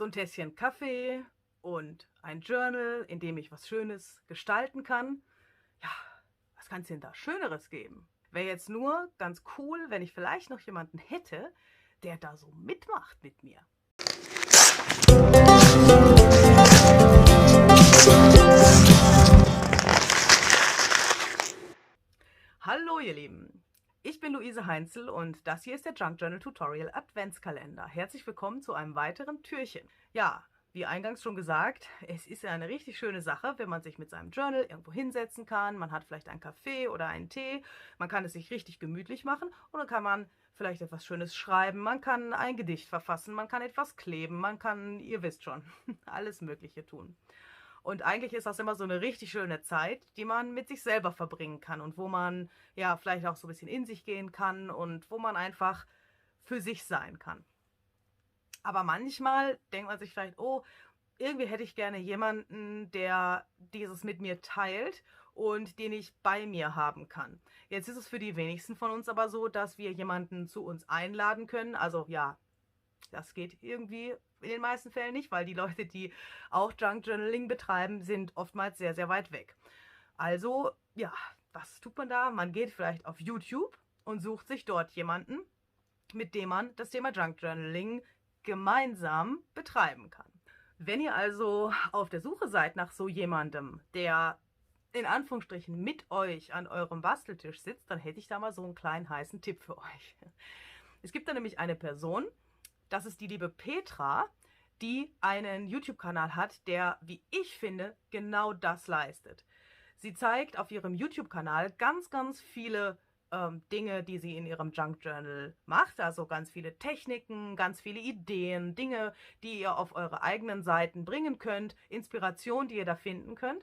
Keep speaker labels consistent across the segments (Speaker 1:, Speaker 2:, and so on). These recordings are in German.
Speaker 1: so ein Tässchen Kaffee und ein Journal, in dem ich was Schönes gestalten kann. Ja, was kann es denn da Schöneres geben? Wäre jetzt nur ganz cool, wenn ich vielleicht noch jemanden hätte, der da so mitmacht mit mir. Hallo ihr Lieben, ich bin Luise Heinzel und das hier ist der Junk Journal Tutorial Adventskalender. Herzlich willkommen zu einem weiteren Türchen. Ja, wie eingangs schon gesagt, es ist ja eine richtig schöne Sache, wenn man sich mit seinem Journal irgendwo hinsetzen kann. Man hat vielleicht einen Kaffee oder einen Tee, man kann es sich richtig gemütlich machen und dann kann man vielleicht etwas Schönes schreiben, man kann ein Gedicht verfassen, man kann etwas kleben, man kann, ihr wisst schon, alles Mögliche tun. Und eigentlich ist das immer so eine richtig schöne Zeit, die man mit sich selber verbringen kann und wo man ja vielleicht auch so ein bisschen in sich gehen kann und wo man einfach für sich sein kann. Aber manchmal denkt man sich vielleicht, oh, irgendwie hätte ich gerne jemanden, der dieses mit mir teilt und den ich bei mir haben kann. Jetzt ist es für die wenigsten von uns aber so, dass wir jemanden zu uns einladen können. Also ja, das geht irgendwie in den meisten Fällen nicht, weil die Leute, die auch Junk Journaling betreiben, sind oftmals sehr, sehr weit weg. Also, ja, was tut man da? Man geht vielleicht auf YouTube und sucht sich dort jemanden, mit dem man das Thema Junk Journaling gemeinsam betreiben kann. Wenn ihr also auf der Suche seid nach so jemandem, der in Anführungsstrichen mit euch an eurem Basteltisch sitzt, dann hätte ich da mal so einen kleinen heißen Tipp für euch. Es gibt da nämlich eine Person, das ist die liebe Petra, die einen YouTube-Kanal hat, der, wie ich finde, genau das leistet. Sie zeigt auf ihrem YouTube-Kanal ganz, ganz viele Dinge, die sie in ihrem Junk Journal macht, also ganz viele Techniken, ganz viele Ideen, Dinge, die ihr auf eure eigenen Seiten bringen könnt, Inspiration, die ihr da finden könnt.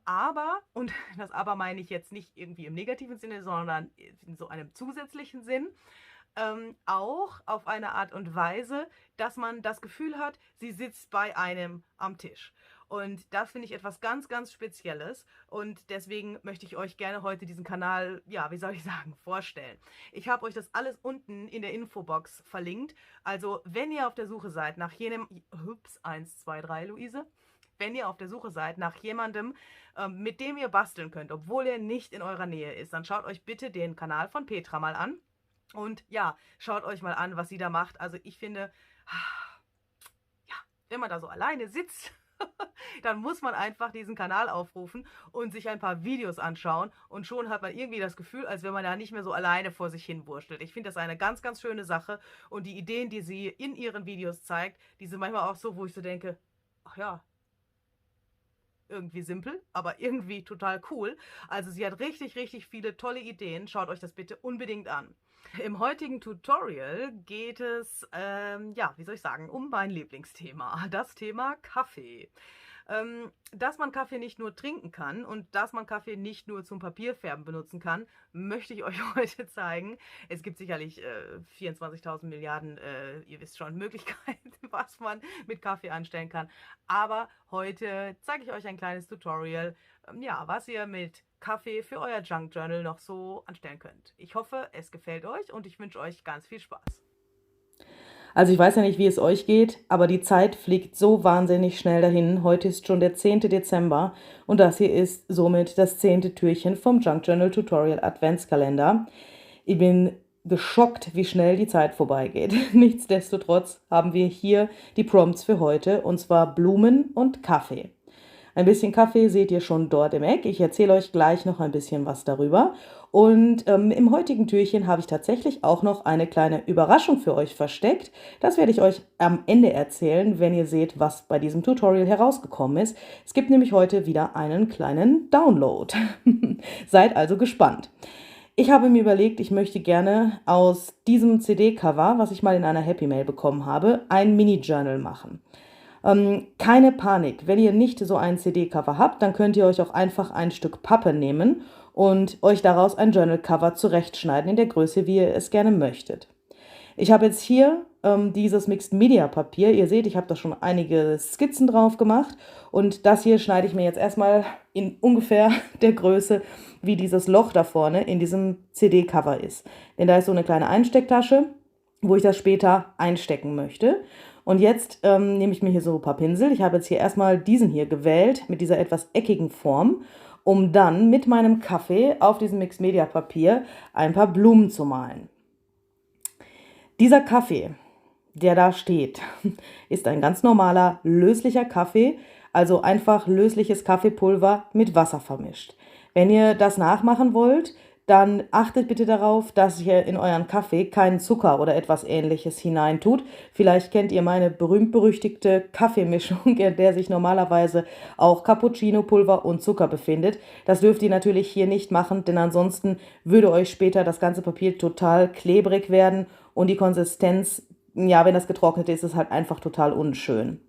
Speaker 1: Aber, und das aber meine ich jetzt nicht irgendwie im negativen Sinne, sondern in so einem zusätzlichen Sinn, auch auf eine Art und Weise, dass man das Gefühl hat, sie sitzt bei einem am Tisch. Und das finde ich etwas ganz, ganz Spezielles. Und deswegen möchte ich euch gerne heute diesen Kanal, ja, wie soll ich sagen, vorstellen. Ich habe euch das alles unten in der Infobox verlinkt. Also, wenn ihr auf der Suche seid nach jenem, 1, 2, 3, Luise. Wenn ihr auf der Suche seid nach jemandem, mit dem ihr basteln könnt, obwohl er nicht in eurer Nähe ist, dann schaut euch bitte den Kanal von Petra mal an. Und ja, schaut euch mal an, was sie da macht. Also ich finde, ja, wenn man da so alleine sitzt, dann muss man einfach diesen Kanal aufrufen und sich ein paar Videos anschauen. Und schon hat man irgendwie das Gefühl, als wenn man da nicht mehr so alleine vor sich hin wurstelt. Ich finde das eine ganz, ganz schöne Sache. Und die Ideen, die sie in ihren Videos zeigt, die sind manchmal auch so, wo ich so denke, ach ja, irgendwie simpel, aber irgendwie total cool. Also sie hat richtig, richtig viele tolle Ideen. Schaut euch das bitte unbedingt an. Im heutigen Tutorial geht es, ja, wie soll ich sagen, um mein Lieblingsthema, das Thema Kaffee. Dass man Kaffee nicht nur trinken kann und dass man Kaffee nicht nur zum Papierfärben benutzen kann, möchte ich euch heute zeigen. Es gibt sicherlich 24.000 Milliarden, ihr wisst schon, Möglichkeiten, was man mit Kaffee anstellen kann. Aber heute zeige ich euch ein kleines Tutorial, ja, was ihr mit Kaffee für euer Junk Journal noch so anstellen könnt. Ich hoffe, es gefällt euch und ich wünsche euch ganz viel Spaß.
Speaker 2: Also ich weiß ja nicht, wie es euch geht, aber die Zeit fliegt so wahnsinnig schnell dahin. Heute ist schon der 10. Dezember und das hier ist somit das 10. Türchen vom Junk Journal Tutorial Adventskalender. Ich bin geschockt, wie schnell die Zeit vorbeigeht. Nichtsdestotrotz haben wir hier die Prompts für heute, und zwar Blumen und Kaffee. Ein bisschen Kaffee seht ihr schon dort im Eck. Ich erzähle euch gleich noch ein bisschen was darüber. Und im heutigen Türchen habe ich tatsächlich auch noch eine kleine Überraschung für euch versteckt. Das werde ich euch am Ende erzählen, wenn ihr seht, was bei diesem Tutorial herausgekommen ist. Es gibt nämlich heute wieder einen kleinen Download. Seid also gespannt. Ich habe mir überlegt, ich möchte gerne aus diesem CD-Cover, was ich mal in einer Happy Mail bekommen habe, ein Mini-Journal machen. Keine Panik, wenn ihr nicht so ein CD-Cover habt, dann könnt ihr euch auch einfach ein Stück Pappe nehmen und euch daraus ein Journal-Cover zurechtschneiden in der Größe, wie ihr es gerne möchtet. Ich habe jetzt hier dieses Mixed-Media-Papier. Ihr seht, ich habe da schon einige Skizzen drauf gemacht und das hier schneide ich mir jetzt erstmal in ungefähr der Größe, wie dieses Loch da vorne in diesem CD-Cover ist. Denn da ist so eine kleine Einstecktasche. wo ich das später einstecken möchte. Und jetzt nehme ich mir hier so ein paar Pinsel. Ich habe jetzt hier erstmal diesen hier gewählt mit dieser etwas eckigen Form, um dann mit meinem Kaffee auf diesem Mixed Media Papier ein paar Blumen zu malen. Dieser Kaffee, der da steht, ist ein ganz normaler löslicher Kaffee, also einfach lösliches Kaffeepulver mit Wasser vermischt. Wenn ihr das nachmachen wollt, dann achtet bitte darauf, dass ihr in euren Kaffee keinen Zucker oder etwas Ähnliches hineintut. Vielleicht kennt ihr meine berühmt-berüchtigte Kaffeemischung, in der sich normalerweise auch Cappuccino-Pulver und Zucker befindet. Das dürft ihr natürlich hier nicht machen, denn ansonsten würde euch später das ganze Papier total klebrig werden und die Konsistenz, ja, wenn das getrocknet ist, ist halt einfach total unschön.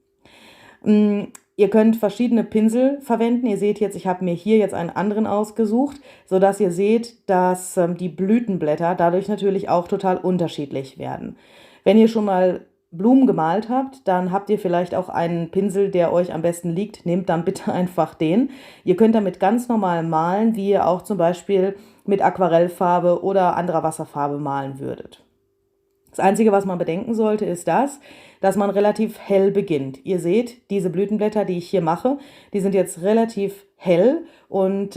Speaker 2: Ihr könnt verschiedene Pinsel verwenden. Ihr seht jetzt, ich habe mir hier jetzt einen anderen ausgesucht, sodass ihr seht, dass die Blütenblätter dadurch natürlich auch total unterschiedlich werden. Wenn ihr schon mal Blumen gemalt habt, dann habt ihr vielleicht auch einen Pinsel, der euch am besten liegt. Nehmt dann bitte einfach den. Ihr könnt damit ganz normal malen, wie ihr auch zum Beispiel mit Aquarellfarbe oder anderer Wasserfarbe malen würdet. Das Einzige, was man bedenken sollte, ist das, dass man relativ hell beginnt. Ihr seht, diese Blütenblätter, die ich hier mache, die sind jetzt relativ hell und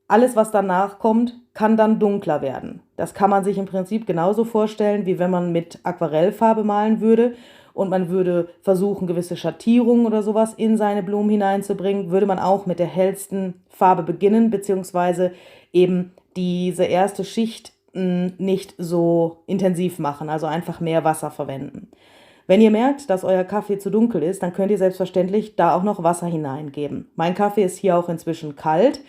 Speaker 2: alles, was danach kommt, kann dann dunkler werden. Das kann man sich im Prinzip genauso vorstellen, wie wenn man mit Aquarellfarbe malen würde und man würde versuchen, gewisse Schattierungen oder sowas in seine Blumen hineinzubringen, würde man auch mit der hellsten Farbe beginnen, beziehungsweise eben diese erste Schicht nicht so intensiv machen, also einfach mehr Wasser verwenden. Wenn ihr merkt, dass euer Kaffee zu dunkel ist, dann könnt ihr selbstverständlich da auch noch Wasser hineingeben. Mein Kaffee ist hier auch inzwischen kalt,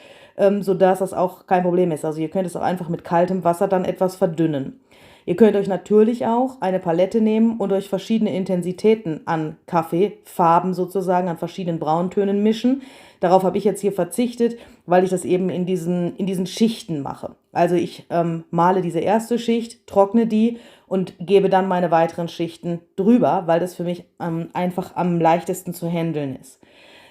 Speaker 2: sodass das auch kein Problem ist. Also ihr könnt es auch einfach mit kaltem Wasser dann etwas verdünnen. Ihr könnt euch natürlich auch eine Palette nehmen und euch verschiedene Intensitäten an Kaffeefarben sozusagen, an verschiedenen Brauntönen mischen. Darauf habe ich jetzt hier verzichtet, weil ich das eben in diesen Schichten mache. Also ich male diese erste Schicht, trockne die und gebe dann meine weiteren Schichten drüber, weil das für mich einfach am leichtesten zu handeln ist.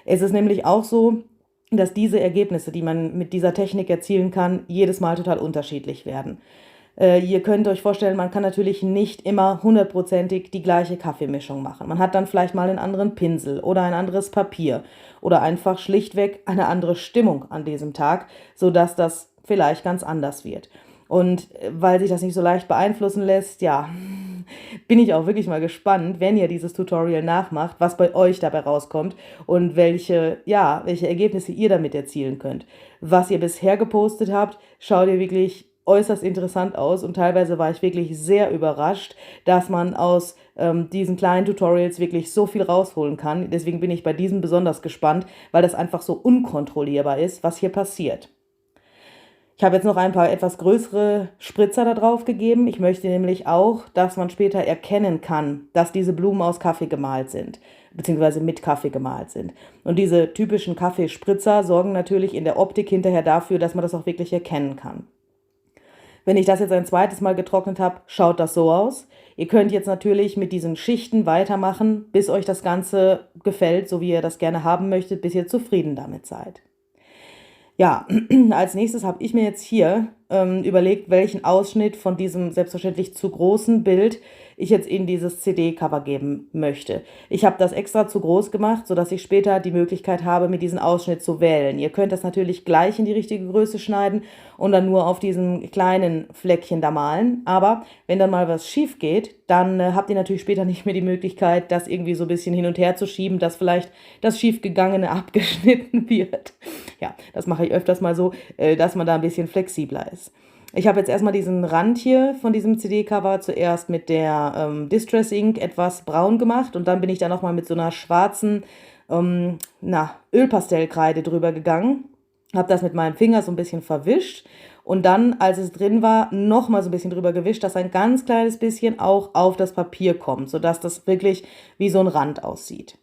Speaker 2: Es ist nämlich auch so, dass diese Ergebnisse, die man mit dieser Technik erzielen kann, jedes Mal total unterschiedlich werden. Ihr könnt euch vorstellen, man kann natürlich nicht immer hundertprozentig die gleiche Kaffeemischung machen. Man hat dann vielleicht mal einen anderen Pinsel oder ein anderes Papier oder einfach schlichtweg eine andere Stimmung an diesem Tag, sodass das vielleicht ganz anders wird. Und weil sich das nicht so leicht beeinflussen lässt, ja, bin ich auch wirklich mal gespannt, wenn ihr dieses Tutorial nachmacht, was bei euch dabei rauskommt und welche Ergebnisse ihr damit erzielen könnt. Was ihr bisher gepostet habt, schaut ihr wirklich äußerst interessant aus und teilweise war ich wirklich sehr überrascht, dass man aus diesen kleinen Tutorials wirklich so viel rausholen kann. Deswegen bin ich bei diesem besonders gespannt, weil das einfach so unkontrollierbar ist, was hier passiert. Ich habe jetzt noch ein paar etwas größere Spritzer da drauf gegeben. Ich möchte nämlich auch, dass man später erkennen kann, dass diese Blumen aus Kaffee gemalt sind, beziehungsweise mit Kaffee gemalt sind. Und diese typischen Kaffeespritzer sorgen natürlich in der Optik hinterher dafür, dass man das auch wirklich erkennen kann. Wenn ich das jetzt ein zweites Mal getrocknet habe, schaut das so aus. Ihr könnt jetzt natürlich mit diesen Schichten weitermachen, bis euch das Ganze gefällt, so wie ihr das gerne haben möchtet, bis ihr zufrieden damit seid. Ja, als nächstes habe ich mir jetzt hier überlegt, welchen Ausschnitt von diesem selbstverständlich zu großen Bild ich jetzt in dieses CD-Cover geben möchte. Ich habe das extra zu groß gemacht, sodass ich später die Möglichkeit habe, mir diesen Ausschnitt zu wählen. Ihr könnt das natürlich gleich in die richtige Größe schneiden und dann nur auf diesem kleinen Fleckchen da malen. Aber wenn dann mal was schief geht, dann habt ihr natürlich später nicht mehr die Möglichkeit, das irgendwie so ein bisschen hin und her zu schieben, dass vielleicht das Schiefgegangene abgeschnitten wird. Ja, das mache ich öfters mal so, dass man da ein bisschen flexibler ist. Ich habe jetzt erstmal diesen Rand hier von diesem CD-Cover zuerst mit der Distress Ink etwas braun gemacht und dann bin ich da nochmal mit so einer schwarzen Ölpastellkreide drüber gegangen, habe das mit meinem Finger so ein bisschen verwischt und dann, als es drin war, nochmal so ein bisschen drüber gewischt, dass ein ganz kleines bisschen auch auf das Papier kommt, sodass das wirklich wie so ein Rand aussieht.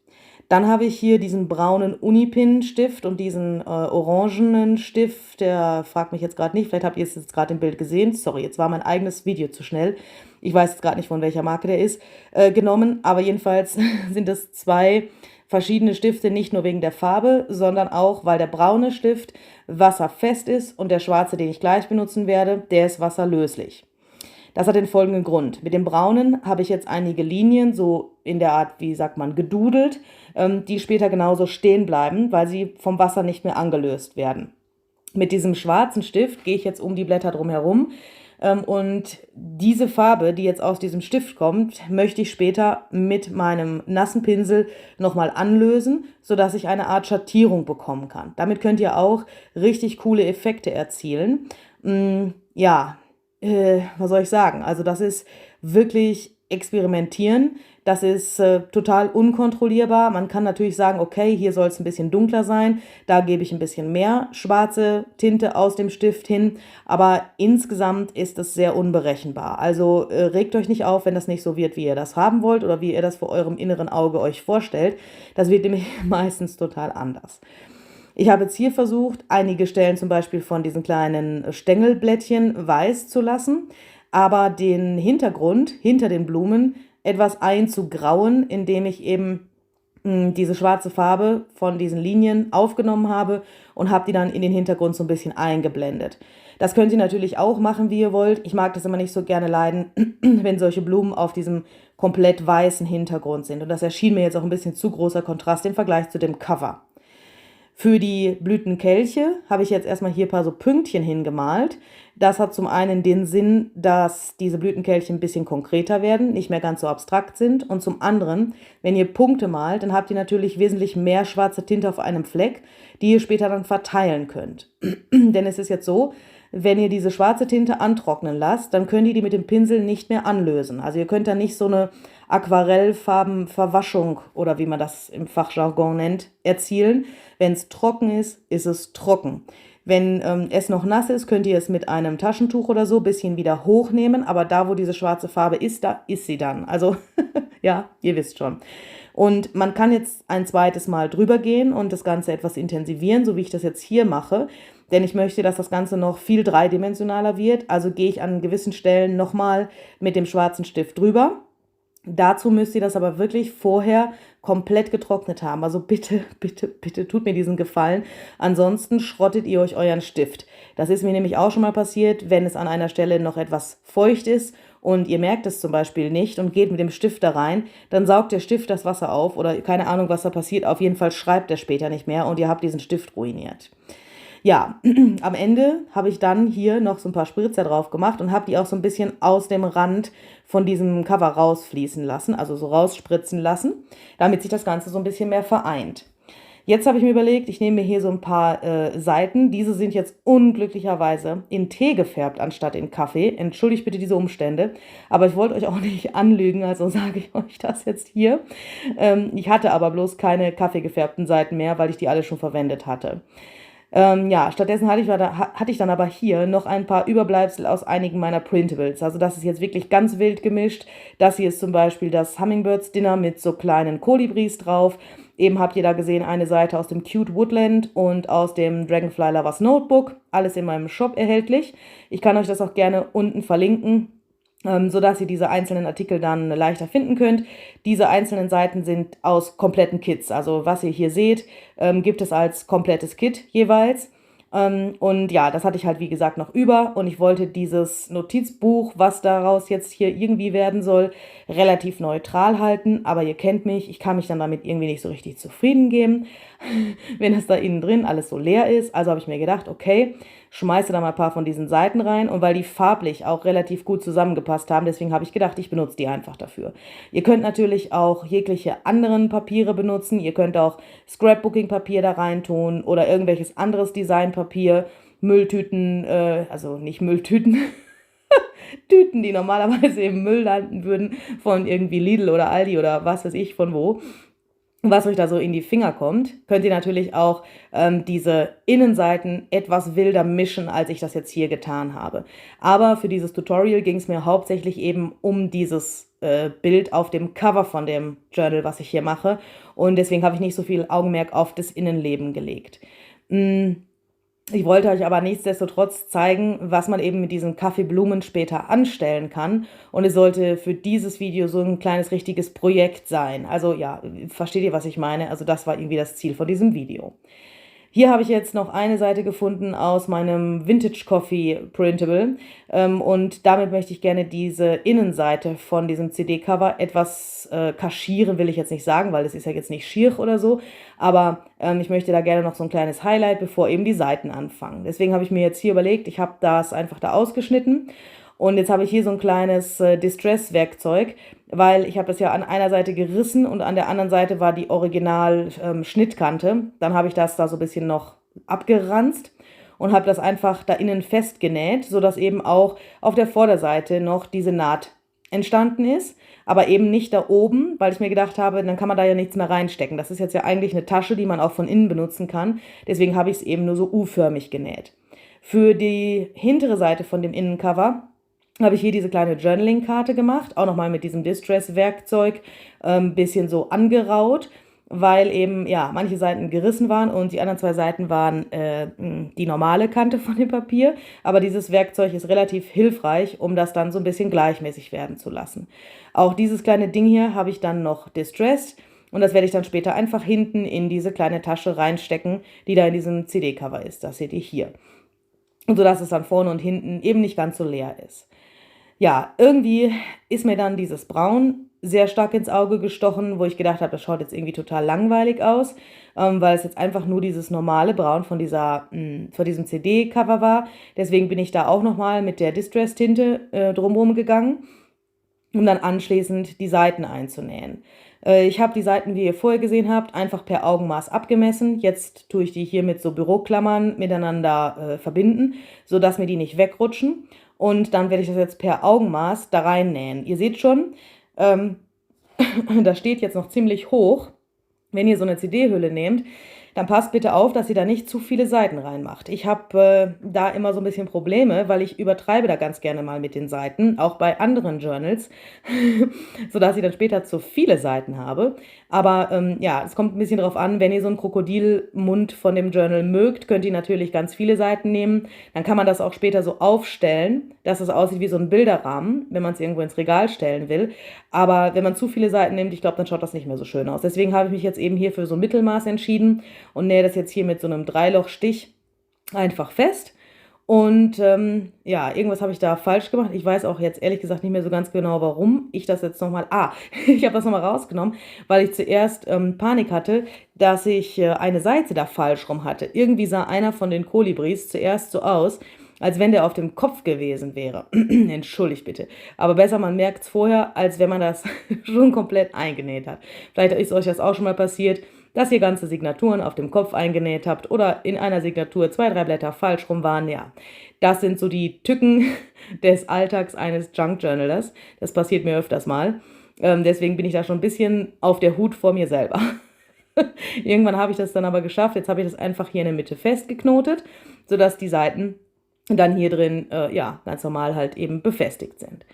Speaker 2: Dann habe ich hier diesen braunen Unipin-Stift und diesen orangenen Stift, der fragt mich jetzt gerade nicht, vielleicht habt ihr es jetzt gerade im Bild gesehen, sorry, jetzt war mein eigenes Video zu schnell, ich weiß jetzt gerade nicht, von welcher Marke der ist, genommen, aber jedenfalls sind das zwei verschiedene Stifte, nicht nur wegen der Farbe, sondern auch, weil der braune Stift wasserfest ist und der schwarze, den ich gleich benutzen werde, der ist wasserlöslich. Das hat den folgenden Grund. Mit dem Braunen habe ich jetzt einige Linien, so in der Art, wie sagt man, gedudelt, die später genauso stehen bleiben, weil sie vom Wasser nicht mehr angelöst werden. Mit diesem schwarzen Stift gehe ich jetzt um die Blätter drumherum und diese Farbe, die jetzt aus diesem Stift kommt, möchte ich später mit meinem nassen Pinsel nochmal anlösen, sodass ich eine Art Schattierung bekommen kann. Damit könnt ihr auch richtig coole Effekte erzielen. Ja, was soll ich sagen? Also das ist wirklich experimentieren. Das ist total unkontrollierbar. Man kann natürlich sagen, okay, hier soll es ein bisschen dunkler sein, da gebe ich ein bisschen mehr schwarze Tinte aus dem Stift hin, aber insgesamt ist es sehr unberechenbar. Also regt euch nicht auf, wenn das nicht so wird, wie ihr das haben wollt oder wie ihr das vor eurem inneren Auge euch vorstellt. Das wird nämlich meistens total anders. Ich habe jetzt hier versucht, einige Stellen zum Beispiel von diesen kleinen Stängelblättchen weiß zu lassen, aber den Hintergrund hinter den Blumen etwas einzugrauen, indem ich eben diese schwarze Farbe von diesen Linien aufgenommen habe und habe die dann in den Hintergrund so ein bisschen eingeblendet. Das könnt ihr natürlich auch machen, wie ihr wollt. Ich mag das immer nicht so gerne leiden, wenn solche Blumen auf diesem komplett weißen Hintergrund sind. Und das erschien mir jetzt auch ein bisschen zu großer Kontrast im Vergleich zu dem Cover. Für die Blütenkelche habe ich jetzt erstmal hier ein paar so Pünktchen hingemalt. Das hat zum einen den Sinn, dass diese Blütenkelche ein bisschen konkreter werden, nicht mehr ganz so abstrakt sind. Und zum anderen, wenn ihr Punkte malt, dann habt ihr natürlich wesentlich mehr schwarze Tinte auf einem Fleck, die ihr später dann verteilen könnt. Denn es ist jetzt so, wenn ihr diese schwarze Tinte antrocknen lasst, dann könnt ihr die mit dem Pinsel nicht mehr anlösen. Also ihr könnt da nicht so eine Aquarellfarbenverwaschung oder wie man das im Fachjargon nennt, erzielen. Wenn es trocken ist, ist es trocken. Wenn es noch nass ist, könnt ihr es mit einem Taschentuch oder so ein bisschen wieder hochnehmen, aber da, wo diese schwarze Farbe ist, da ist sie dann. Also, ja, ihr wisst schon. Und man kann jetzt ein zweites Mal drüber gehen und das Ganze etwas intensivieren, so wie ich das jetzt hier mache. Denn ich möchte, dass das Ganze noch viel dreidimensionaler wird. Also gehe ich an gewissen Stellen nochmal mit dem schwarzen Stift drüber. Dazu müsst ihr das aber wirklich vorher komplett getrocknet haben. Also bitte, bitte, bitte tut mir diesen Gefallen. Ansonsten schrottet ihr euch euren Stift. Das ist mir nämlich auch schon mal passiert, wenn es an einer Stelle noch etwas feucht ist und ihr merkt es zum Beispiel nicht und geht mit dem Stift da rein, dann saugt der Stift das Wasser auf oder keine Ahnung, was da passiert. Auf jeden Fall schreibt er später nicht mehr und ihr habt diesen Stift ruiniert. Ja, am Ende habe ich dann hier noch so ein paar Spritzer drauf gemacht und habe die auch so ein bisschen aus dem Rand von diesem Cover rausfließen lassen, also so rausspritzen lassen, damit sich das Ganze so ein bisschen mehr vereint. Jetzt habe ich mir überlegt, ich nehme mir hier so ein paar Seiten. Diese sind jetzt unglücklicherweise in Tee gefärbt anstatt in Kaffee. Entschuldigt bitte diese Umstände, aber ich wollte euch auch nicht anlügen, also sage ich euch das jetzt hier. Ich hatte aber bloß keine kaffeegefärbten Seiten mehr, weil ich die alle schon verwendet hatte. Ja, stattdessen hatte ich dann aber hier noch ein paar Überbleibsel aus einigen meiner Printables. Also das ist jetzt wirklich ganz wild gemischt. Das hier ist zum Beispiel das Hummingbirds Dinner mit so kleinen Kolibris drauf. Eben habt ihr da gesehen eine Seite aus dem Cute Woodland und aus dem Dragonfly Lovers Notebook. Alles in meinem Shop erhältlich. Ich kann euch das auch gerne unten verlinken, sodass ihr diese einzelnen Artikel dann leichter finden könnt. Diese einzelnen Seiten sind aus kompletten Kits. Also was ihr hier seht, gibt es als komplettes Kit jeweils. Und ja, das hatte ich halt wie gesagt noch über und ich wollte dieses Notizbuch, was daraus jetzt hier irgendwie werden soll, relativ neutral halten, aber ihr kennt mich, ich kann mich dann damit irgendwie nicht so richtig zufrieden geben, wenn es da innen drin alles so leer ist. Also habe ich mir gedacht, okay, schmeiße da mal ein paar von diesen Seiten rein und weil die farblich auch relativ gut zusammengepasst haben, deswegen habe ich gedacht, ich benutze die einfach dafür. Ihr könnt natürlich auch jegliche anderen Papiere benutzen, ihr könnt auch Scrapbooking-Papier da reintun oder irgendwelches anderes Designpapier, Mülltüten, also nicht Mülltüten, Tüten, die normalerweise im Müll landen würden von irgendwie Lidl oder Aldi oder was weiß ich von wo. Was euch da so in die Finger kommt, könnt ihr natürlich auch diese Innenseiten etwas wilder mischen, als ich das jetzt hier getan habe. Aber für dieses Tutorial ging es mir hauptsächlich eben um dieses Bild auf dem Cover von dem Journal, was ich hier mache. Und deswegen habe ich nicht so viel Augenmerk auf das Innenleben gelegt. Ich wollte euch aber nichtsdestotrotz zeigen, was man eben mit diesen Kaffeeblumen später anstellen kann. Und es sollte für dieses Video so ein kleines richtiges Projekt sein. Also ja, versteht ihr, was ich meine? Also das war irgendwie das Ziel von diesem Video. Hier habe ich jetzt noch eine Seite gefunden aus meinem Vintage Coffee Printable und damit möchte ich gerne diese Innenseite von diesem CD-Cover etwas kaschieren, will ich jetzt nicht sagen, weil es ist ja jetzt nicht schier oder so, aber ich möchte da gerne noch so ein kleines Highlight, bevor eben die Seiten anfangen. Deswegen habe ich mir jetzt hier überlegt, ich habe das einfach da ausgeschnitten und jetzt habe ich hier so ein kleines Distress-Werkzeug, weil ich habe das ja an einer Seite gerissen und an der anderen Seite war die Original-Schnittkante. Dann habe ich das da so ein bisschen noch abgeranzt und habe das einfach da innen festgenäht, sodass eben auch auf der Vorderseite noch diese Naht entstanden ist, aber eben nicht da oben, weil ich mir gedacht habe, dann kann man da ja nichts mehr reinstecken. Das ist jetzt ja eigentlich eine Tasche, die man auch von innen benutzen kann. Deswegen habe ich es eben nur so U-förmig genäht. Für die hintere Seite von dem Innencover habe ich hier diese kleine Journaling-Karte gemacht, auch nochmal mit diesem Distress-Werkzeug, bisschen so angeraut, weil eben, ja, manche Seiten gerissen waren und die anderen zwei Seiten waren die normale Kante von dem Papier, aber dieses Werkzeug ist relativ hilfreich, um das dann so ein bisschen gleichmäßig werden zu lassen. Auch dieses kleine Ding hier habe ich dann noch distressed und das werde ich dann später einfach hinten in diese kleine Tasche reinstecken, die da in diesem CD-Cover ist. Das seht ihr hier. Und sodass es dann vorne und hinten eben nicht ganz so leer ist. Ja, irgendwie ist mir dann dieses Braun sehr stark ins Auge gestochen, wo ich gedacht habe, das schaut jetzt irgendwie total langweilig aus, weil es jetzt einfach nur dieses normale Braun von diesem CD-Cover war. Deswegen bin ich da auch nochmal mit der Distress-Tinte drumherum gegangen, um dann anschließend die Seiten einzunähen. Ich habe die Seiten, wie ihr vorher gesehen habt, einfach per Augenmaß abgemessen. Jetzt tue ich die hier mit so Büroklammern miteinander verbinden, sodass mir die nicht wegrutschen. Und dann werde ich das jetzt per Augenmaß da reinnähen. Ihr seht schon, das steht jetzt noch ziemlich hoch. Wenn ihr so eine CD-Hülle nehmt, dann passt bitte auf, dass ihr da nicht zu viele Seiten reinmacht. Ich habe da immer so ein bisschen Probleme, weil ich übertreibe da ganz gerne mal mit den Seiten, auch bei anderen Journals, sodass ich dann später zu viele Seiten habe. Aber ja, es kommt ein bisschen drauf an, wenn ihr so einen Krokodilmund von dem Journal mögt, könnt ihr natürlich ganz viele Seiten nehmen. Dann kann man das auch später so aufstellen, dass es aussieht wie so ein Bilderrahmen, wenn man es irgendwo ins Regal stellen will. Aber wenn man zu viele Seiten nimmt, ich glaube, dann schaut das nicht mehr so schön aus. Deswegen habe ich mich jetzt eben hier für so ein Mittelmaß entschieden und nähe das jetzt hier mit so einem Dreilochstich einfach fest. Und ja, irgendwas habe ich da falsch gemacht. Ich weiß auch jetzt ehrlich gesagt nicht mehr so ganz genau, warum ich das jetzt nochmal... ich habe das nochmal rausgenommen, weil ich zuerst Panik hatte, dass ich eine Seite da falsch rum hatte. Irgendwie sah einer von den Kolibris zuerst so aus, als wenn der auf dem Kopf gewesen wäre. Entschuldigt bitte. Aber besser, man merkt es vorher, als wenn man das schon komplett eingenäht hat. Vielleicht ist euch das auch schon mal passiert, dass ihr ganze Signaturen auf dem Kopf eingenäht habt oder in einer Signatur 2, 3 Blätter falsch rum waren. Ja, das sind so die Tücken des Alltags eines Junk Journalers. Das passiert mir öfters mal. Deswegen bin ich da schon ein bisschen auf der Hut vor mir selber. Irgendwann habe ich das dann aber geschafft. Jetzt habe ich das einfach hier in der Mitte festgeknotet, sodass die Seiten dann hier drin, ja, ganz normal halt eben befestigt sind.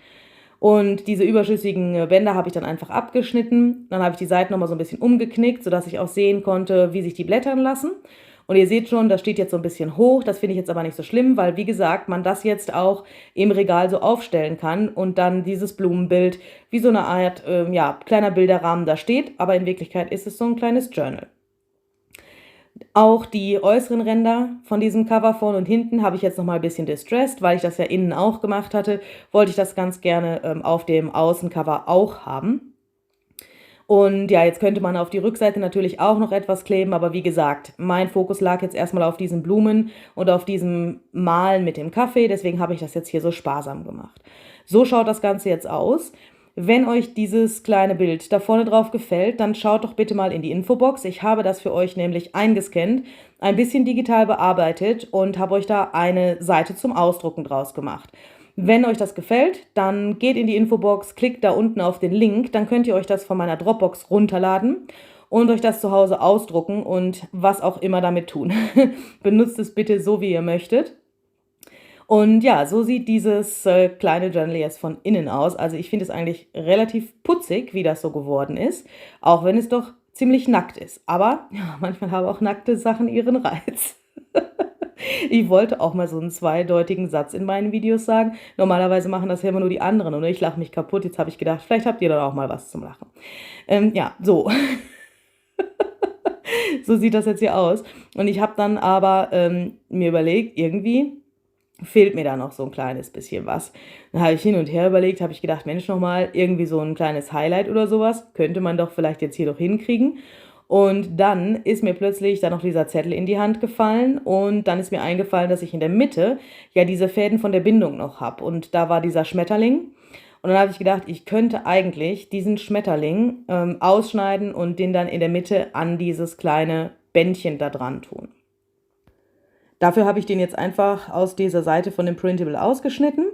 Speaker 2: Und diese überschüssigen Bänder habe ich dann einfach abgeschnitten. Dann habe ich die Seiten nochmal so ein bisschen umgeknickt, sodass ich auch sehen konnte, wie sich die blättern lassen. Und ihr seht schon, das steht jetzt so ein bisschen hoch. Das finde ich jetzt aber nicht so schlimm, weil, wie gesagt, man das jetzt auch im Regal so aufstellen kann und dann dieses Blumenbild wie so eine Art, ja, kleiner Bilderrahmen da steht. Aber in Wirklichkeit ist es so ein kleines Journal. Auch die äußeren Ränder von diesem Cover vorne und hinten habe ich jetzt nochmal ein bisschen distressed, weil ich das ja innen auch gemacht hatte, wollte ich das ganz gerne auf dem Außencover auch haben. Und ja, jetzt könnte man auf die Rückseite natürlich auch noch etwas kleben, aber wie gesagt, mein Fokus lag jetzt erstmal auf diesen Blumen und auf diesem Malen mit dem Kaffee, deswegen habe ich das jetzt hier so sparsam gemacht. So schaut das Ganze jetzt aus. Wenn euch dieses kleine Bild da vorne drauf gefällt, dann schaut doch bitte mal in die Infobox. Ich habe das für euch nämlich eingescannt, ein bisschen digital bearbeitet und habe euch da eine Seite zum Ausdrucken draus gemacht. Wenn euch das gefällt, dann geht in die Infobox, klickt da unten auf den Link, dann könnt ihr euch das von meiner Dropbox runterladen und euch das zu Hause ausdrucken und was auch immer damit tun. Benutzt es bitte so, wie ihr möchtet. Und ja, so sieht dieses kleine Journal jetzt von innen aus. Also ich finde es eigentlich relativ putzig, wie das so geworden ist, auch wenn es doch ziemlich nackt ist. Aber ja, manchmal haben auch nackte Sachen ihren Reiz. Ich wollte auch mal so einen zweideutigen Satz in meinen Videos sagen. Normalerweise machen das ja immer nur die anderen und ich lache mich kaputt. Jetzt habe ich gedacht, vielleicht habt ihr dann auch mal was zum Lachen. Ja, so. So sieht das jetzt hier aus. Und ich habe dann aber mir überlegt, irgendwie fehlt mir da noch so ein kleines bisschen was. Dann habe ich hin und her überlegt, habe ich gedacht, Mensch, nochmal, irgendwie so ein kleines Highlight oder sowas, könnte man doch vielleicht jetzt hier doch hinkriegen. Und dann ist mir plötzlich dann noch dieser Zettel in die Hand gefallen und dann ist mir eingefallen, dass ich in der Mitte ja diese Fäden von der Bindung noch habe. Und da war dieser Schmetterling. Und dann habe ich gedacht, ich könnte eigentlich diesen Schmetterling ausschneiden und den dann in der Mitte an dieses kleine Bändchen da dran tun. Dafür habe ich den jetzt einfach aus dieser Seite von dem Printable ausgeschnitten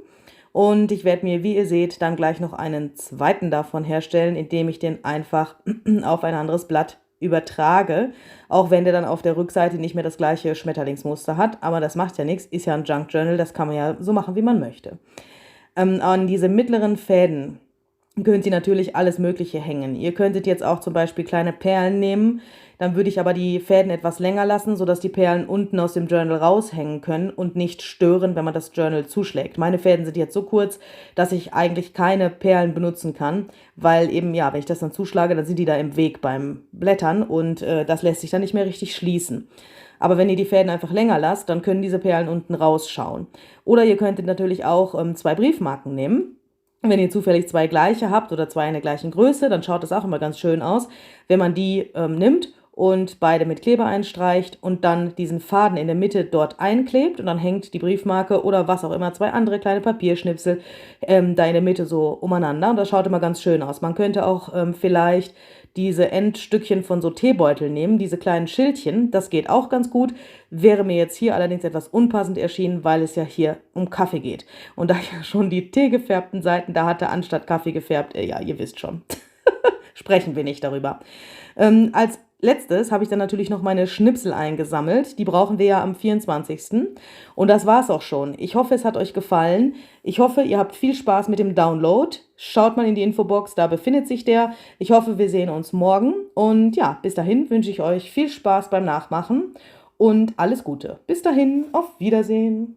Speaker 2: und ich werde mir, wie ihr seht, dann gleich noch einen zweiten davon herstellen, indem ich den einfach auf ein anderes Blatt übertrage, auch wenn der dann auf der Rückseite nicht mehr das gleiche Schmetterlingsmuster hat, aber das macht ja nichts, ist ja ein Junk Journal, das kann man ja so machen, wie man möchte. An diese mittleren Fäden könnt ihr natürlich alles Mögliche hängen. Ihr könntet jetzt auch zum Beispiel kleine Perlen nehmen, dann würde ich aber die Fäden etwas länger lassen, sodass die Perlen unten aus dem Journal raushängen können und nicht stören, wenn man das Journal zuschlägt. Meine Fäden sind jetzt so kurz, dass ich eigentlich keine Perlen benutzen kann, weil eben, ja, wenn ich das dann zuschlage, dann sind die da im Weg beim Blättern und das lässt sich dann nicht mehr richtig schließen. Aber wenn ihr die Fäden einfach länger lasst, dann können diese Perlen unten rausschauen. Oder ihr könntet natürlich auch 2 Briefmarken nehmen. Wenn ihr zufällig 2 gleiche habt oder 2 in der gleichen Größe, dann schaut das auch immer ganz schön aus, wenn man die nimmt und beide mit Kleber einstreicht und dann diesen Faden in der Mitte dort einklebt und dann hängt die Briefmarke oder was auch immer, 2 andere kleine Papierschnipsel da in der Mitte so umeinander und das schaut immer ganz schön aus. Man könnte auch vielleicht diese Endstückchen von so Teebeuteln nehmen, diese kleinen Schildchen, das geht auch ganz gut, wäre mir jetzt hier allerdings etwas unpassend erschienen, weil es ja hier um Kaffee geht. Und da ich ja schon die teegefärbten Seiten da hatte, anstatt Kaffee gefärbt, ja, ihr wisst schon, sprechen wir nicht darüber. Als letztes habe ich dann natürlich noch meine Schnipsel eingesammelt. Die brauchen wir ja am 24. Und das war's auch schon. Ich hoffe, es hat euch gefallen. Ich hoffe, ihr habt viel Spaß mit dem Download. Schaut mal in die Infobox, da befindet sich der. Ich hoffe, wir sehen uns morgen. Und ja, bis dahin wünsche ich euch viel Spaß beim Nachmachen und alles Gute. Bis dahin, auf Wiedersehen.